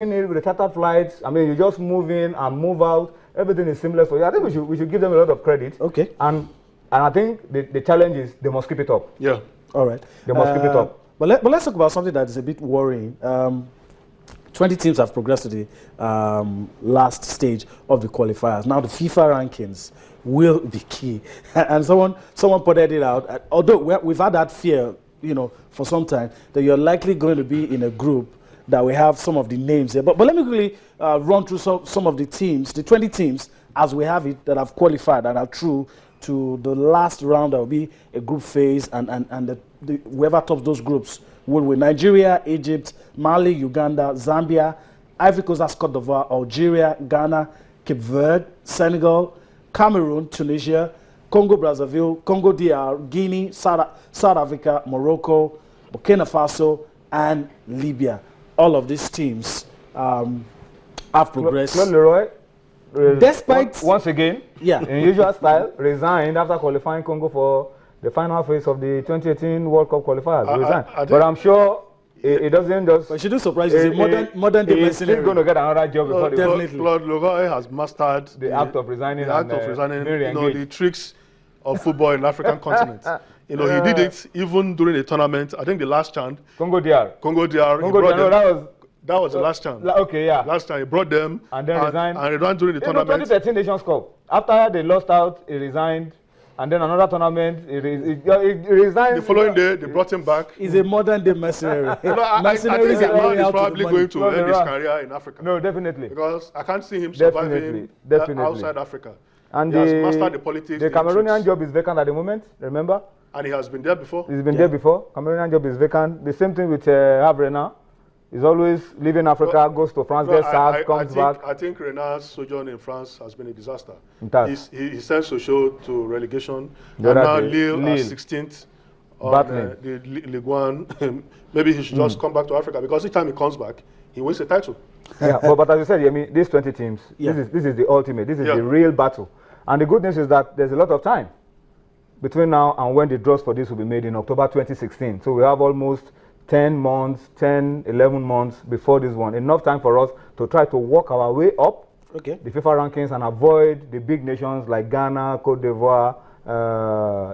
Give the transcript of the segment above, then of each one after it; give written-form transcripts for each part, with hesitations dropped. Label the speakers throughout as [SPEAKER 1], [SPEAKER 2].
[SPEAKER 1] with the charter flights, I mean, you just move in and move out. Everything is seamless for you. I think we should give them a lot of credit.
[SPEAKER 2] Okay.
[SPEAKER 1] And I think the challenge is they must keep it up.
[SPEAKER 3] Yeah.
[SPEAKER 2] All right.
[SPEAKER 1] They must keep it up.
[SPEAKER 2] But let's talk about something that is a bit worrying. 20 teams have progressed to the last stage of the qualifiers. Now the FIFA rankings will be key. And someone pointed it out. Although we've had that fear, for some time, that you're likely going to be in a group that we have some of the names here. But let me quickly run through some of the teams, the 20 teams as we have it that have qualified and are through to the last round. That will be a group phase, and whoever tops those groups will win. Nigeria, Egypt, Mali, Uganda, Zambia, Ivory Coast, Cote d'Ivoire, Algeria, Ghana, Cape Verde, Senegal, Cameroon, Tunisia, Congo Brazzaville, Congo DR, Guinea, South Africa, Morocco, Burkina Faso, and Libya. All of these teams have progressed.
[SPEAKER 1] Leroy,
[SPEAKER 2] despite
[SPEAKER 1] once again, in usual style, resigned after qualifying Congo for the final phase of the 2018 World Cup qualifiers. Resigned. But I'm sure it doesn't just.
[SPEAKER 2] But she do surprise you. Modern day mercenary.
[SPEAKER 1] He's going to get another job before
[SPEAKER 2] definitely.
[SPEAKER 3] Claude Leroy has mastered
[SPEAKER 1] the act of resigning.
[SPEAKER 3] The tricks of football in the African continent. He did it even during the tournament. I think the last chant.
[SPEAKER 1] Congo DR.
[SPEAKER 3] That was the last chant.
[SPEAKER 1] Okay, yeah.
[SPEAKER 3] Last time he brought them
[SPEAKER 1] and then resigned.
[SPEAKER 3] And ran during the tournament.
[SPEAKER 1] 2013 Nations Cup. After they lost out, he resigned. And then another tournament, he resigned.
[SPEAKER 3] The following day, they brought him back.
[SPEAKER 2] He's a modern day mercenary.
[SPEAKER 3] I think the man is probably going to end his career in Africa.
[SPEAKER 1] No, definitely.
[SPEAKER 3] Because I can't see him surviving outside Africa.
[SPEAKER 1] And
[SPEAKER 3] he has mastered the politics.
[SPEAKER 1] The Cameroonian job is vacant at the moment, remember?
[SPEAKER 3] And he has been there before.
[SPEAKER 1] He's been there before. Cameroonian job is vacant. The same thing with Renard. He's always leaving Africa, goes to France, gets sacked, comes back.
[SPEAKER 3] I think Renard's sojourn in France has been a disaster. He sent Sochaux to relegation. And now Lille at 16th on the Ligue 1. Maybe he should just come back to Africa, because each time he comes back, he wins a title.
[SPEAKER 1] Yeah, but as you said, I mean, these 20 teams, this is the ultimate. This is the real battle. And the good news is that there's a lot of time between now and when the draws for this will be made in October 2016. So we have almost 10 months, 10, 11 months before this one. Enough time for us to try to work our way up the FIFA rankings and avoid the big nations like Ghana, Cote d'Ivoire,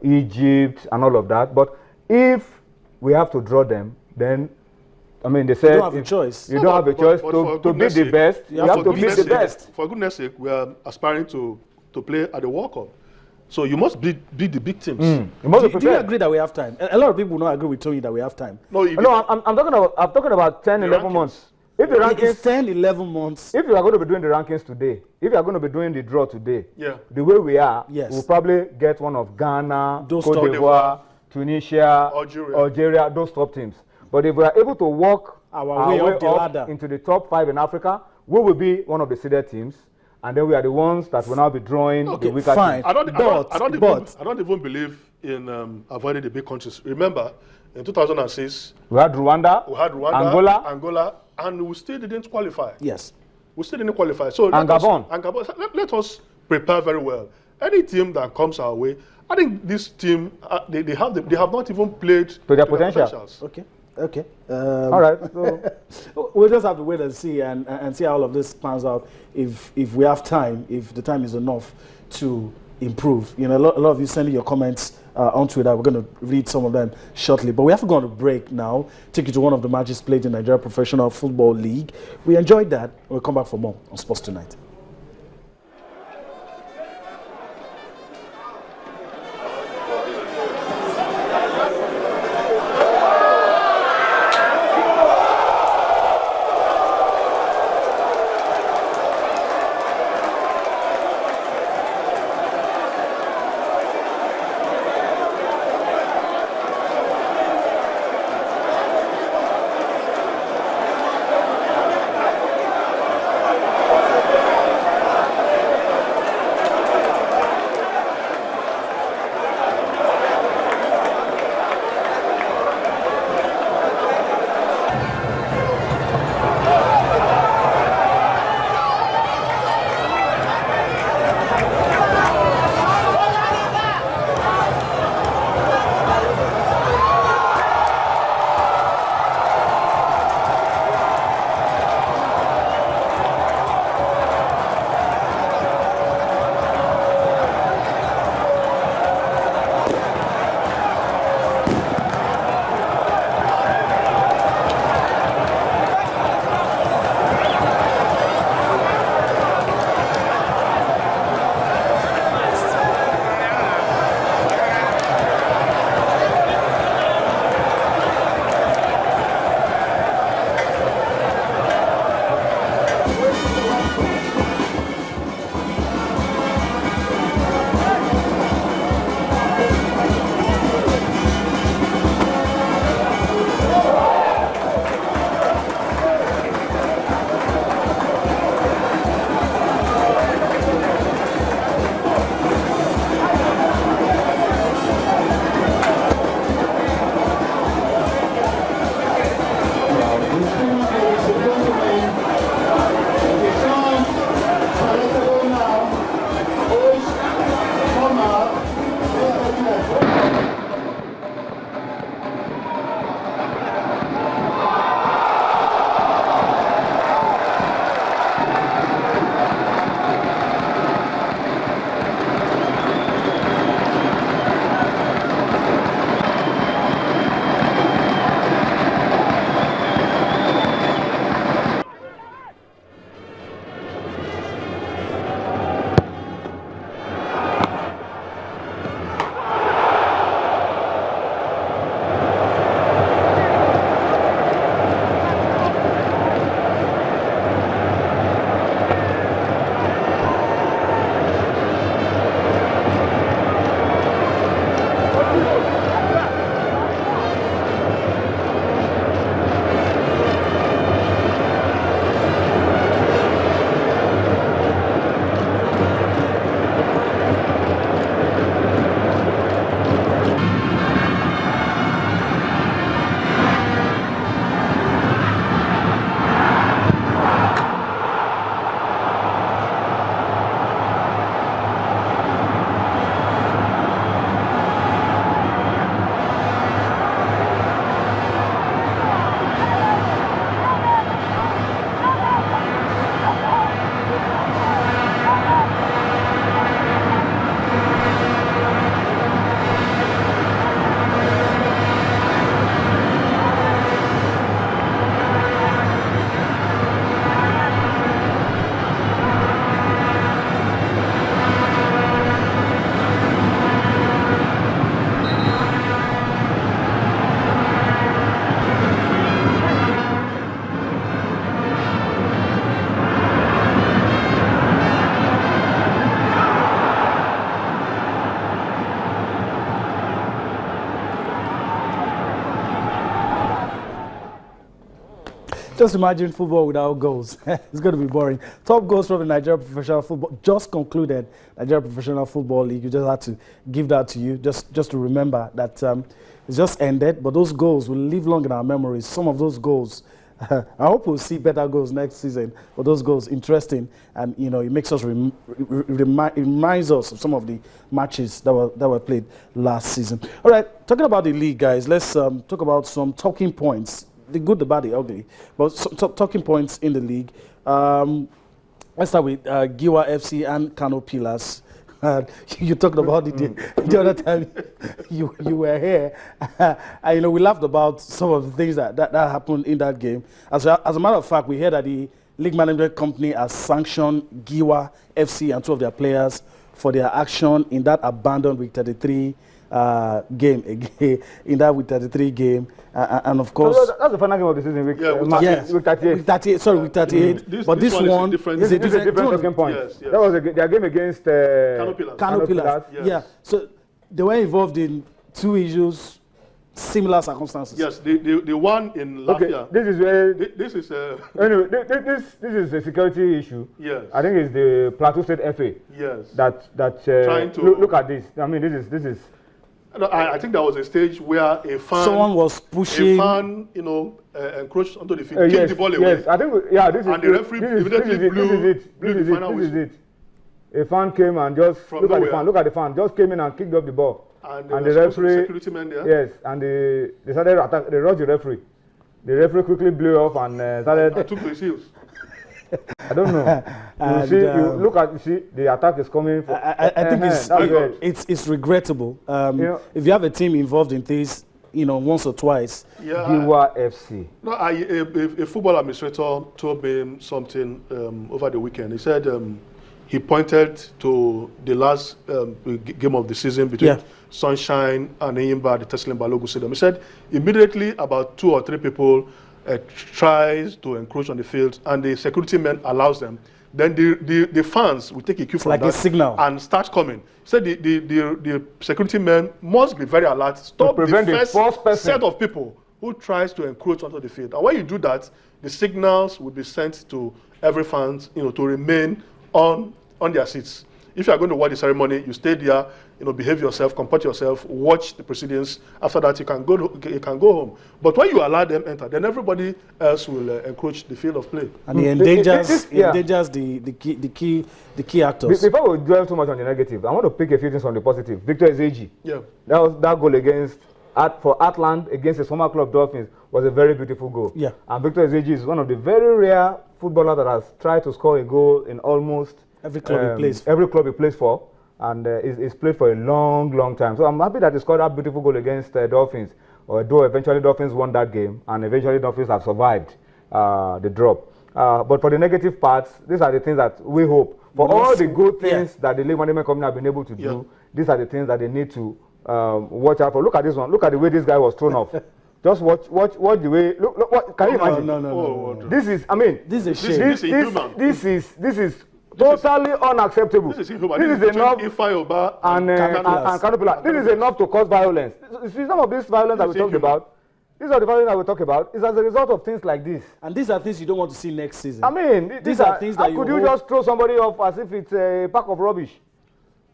[SPEAKER 1] Egypt, and all of that. But if we have to draw them, then, I mean, they said...
[SPEAKER 2] You don't have a choice.
[SPEAKER 1] You don't have a choice to be the best. You have to be the best.
[SPEAKER 3] For goodness sake, we are aspiring to play at the World Cup. So you must be the big teams.
[SPEAKER 2] Do you agree that we have time? A lot of people will not agree with Tony that we have time.
[SPEAKER 1] No, I'm talking about 10, 11 months. If the rankings,
[SPEAKER 2] it's 10, 11 months.
[SPEAKER 1] If you are going to be doing the rankings today, if you are going to be doing the draw today, the way we are, we'll probably get one of Ghana, Cote d'Ivoire, Tunisia, Algeria, those top teams. But if we are able to walk our way up the ladder into the top 5 in Africa, we will be one of the seeded teams. And then we are the ones that will now be drawing the weaker teams.
[SPEAKER 3] I don't even believe in avoiding the big countries. Remember, in 2006,
[SPEAKER 1] we had Rwanda,
[SPEAKER 3] Angola, and we still didn't qualify.
[SPEAKER 2] Yes.
[SPEAKER 3] We still didn't qualify. So
[SPEAKER 1] Gabon.
[SPEAKER 3] Let us prepare very well. Any team that comes our way, I think this team, they have not even played
[SPEAKER 1] to their potentials.
[SPEAKER 2] Okay.
[SPEAKER 1] All right. So
[SPEAKER 2] we'll just have to wait and see see how all of this pans out. If we have time, if the time is enough to improve. A lot of you sending your comments on Twitter. We're going to read some of them shortly. But we have to go on a break now. Take you to one of the matches played in Nigeria Professional Football League. We enjoyed that. We'll come back for more on Sports Tonight. Just imagine football without goals. It's going to be boring. Top goals from the Nigeria Professional Football just concluded. Nigeria Professional Football League. You just had to give that to you, just to remember that it's just ended. But those goals will live long in our memories. Some of those goals, I hope we'll see better goals next season. But those goals, interesting, and you know, it makes us it reminds us of some of the matches that were played last season. All right, talking about the league, guys. Let's talk about some talking points. The good, the bad, the ugly. But some talking points in the league. Let's start with Giwa FC and Kano Pillars. You talked about it the other time you were here. And, you know, we laughed about some of the things that happened in that game. As a matter of fact, we heard that the league management company has sanctioned Giwa FC and two of their players for their action in that abandoned Week 33 game again, in that Week 33 game, and of course
[SPEAKER 1] that's the final game of the season. Week 38.
[SPEAKER 2] Week 38. Sorry, Week 38. But this one is a different talking point.
[SPEAKER 1] Yes. That was their game against
[SPEAKER 2] Kano Pillars. Yes. Yeah. So they were involved in two issues, similar circumstances.
[SPEAKER 3] Yes. The one in Lafia.
[SPEAKER 1] Okay. This is where
[SPEAKER 3] this is
[SPEAKER 1] anyway. This is a security issue.
[SPEAKER 3] Yes.
[SPEAKER 1] I think it's the Plateau State FA.
[SPEAKER 3] Yes.
[SPEAKER 1] That
[SPEAKER 3] trying to
[SPEAKER 1] look at this. I mean, this is.
[SPEAKER 3] I think there was a stage where
[SPEAKER 2] someone was pushing.
[SPEAKER 3] A fan, you know, encroached onto the field, kicked the ball away.
[SPEAKER 1] Yes, I think this is.
[SPEAKER 3] And the referee immediately blew the final whistle.
[SPEAKER 1] This is it. A fan came and just look at the fan. Just came in and kicked up the ball.
[SPEAKER 3] And
[SPEAKER 1] the referee,
[SPEAKER 3] security men there.
[SPEAKER 1] Yes, and they started to attack. They rushed the referee. The referee quickly blew off and started.
[SPEAKER 3] I took the heels.
[SPEAKER 1] I don't know. You see, the attack is coming.
[SPEAKER 2] I think it's regrettable. You know, if you have a team involved in this, you know, once or twice.
[SPEAKER 1] Yeah. Giwa FC.
[SPEAKER 3] No, a football administrator told me something over the weekend. He said he pointed to the last game of the season between Sunshine and Eyimba, the Teslim Balogun Stadium. He said immediately about 2 or 3 people tries to encroach on the field, and the security men allows them. Then the fans will take a cue from
[SPEAKER 2] like
[SPEAKER 3] that
[SPEAKER 2] a signal
[SPEAKER 3] and start coming. So the security men must be very alert. Stop the first set of people who tries to encroach onto the field. And when you do that, the signals will be sent to every fan, you know, to remain on their seats. If you are going to watch the ceremony, you stay there, you know, behave yourself, comport yourself, watch the proceedings. After that, you can go home. But when you allow them enter, then everybody else will encroach the field of play.
[SPEAKER 2] And it endangers the key actors.
[SPEAKER 1] Before we dwell too much on the negative, I want to pick a few things from the positive. Victor Ezeji.
[SPEAKER 3] Yeah.
[SPEAKER 1] That goal for Atland against his former club Dolphins was a very beautiful goal.
[SPEAKER 2] Yeah.
[SPEAKER 1] And Victor Ezeji is one of the very rare footballers that has tried to score a goal in almost
[SPEAKER 2] every club he plays for.
[SPEAKER 1] Every club he plays for, and he's played for a long time. So I'm happy that he scored that beautiful goal against Dolphins. Although eventually Dolphins won that game, and eventually Dolphins have survived the drop. But for the negative parts, these are the things that we hope. For all the good things that the league management company have been able to do, these are the things that they need to watch out for. Look at this one. Look at the way this guy was thrown off. Just watch the way. Look what, can you imagine?
[SPEAKER 2] No.
[SPEAKER 1] This is. I mean,
[SPEAKER 2] this is a shame.
[SPEAKER 1] This is totally unacceptable.
[SPEAKER 3] This is enough.
[SPEAKER 1] And Kano Pillars. This is enough to cause violence. See, some of this violence that we talked about, these are the violence that we talk about, is as a result of things like this.
[SPEAKER 2] And these are things you don't want to see next season.
[SPEAKER 1] I mean, these are things that how could you just throw somebody off as if it's a pack of rubbish?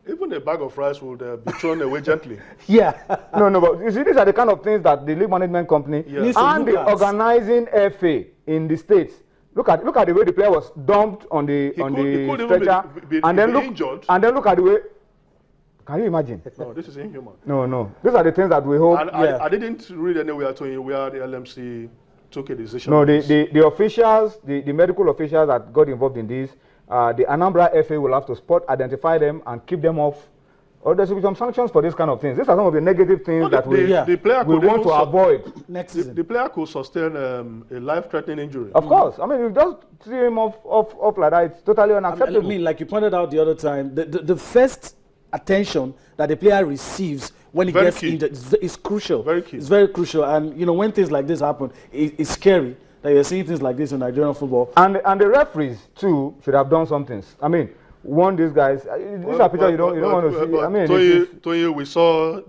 [SPEAKER 3] Even a bag of rice would be thrown away gently.
[SPEAKER 2] Yeah.
[SPEAKER 1] No, but you see, these are the kind of things that the league management company and the organizing FA in the States. Look at the way the player was dumped on the stretcher, and then look at the way. Can you imagine?
[SPEAKER 3] No, this is inhuman.
[SPEAKER 1] No. These are the things that we hope.
[SPEAKER 3] I didn't read anywhere where the LMC took a decision.
[SPEAKER 1] No, the officials, the medical officials that got involved in this, the Anambra FA will have to identify them and keep them off. Or there should be some sanctions for this kind of things. These are some of the negative things that we want to avoid.
[SPEAKER 2] Next season.
[SPEAKER 3] The player could sustain a life-threatening injury.
[SPEAKER 1] Of course. I mean, you just see him off like that. It's totally unacceptable.
[SPEAKER 2] I mean, like you pointed out the other time, the first attention that the player receives when he gets injured is crucial.
[SPEAKER 3] Very key.
[SPEAKER 2] It's very crucial. And, you know, when things like this happen, it's scary that you're seeing things like this in Nigerian football.
[SPEAKER 1] And the referees, too, should have done something. I mean, warn these guys. These are pictures you don't want to see. I mean,
[SPEAKER 3] Toye, we saw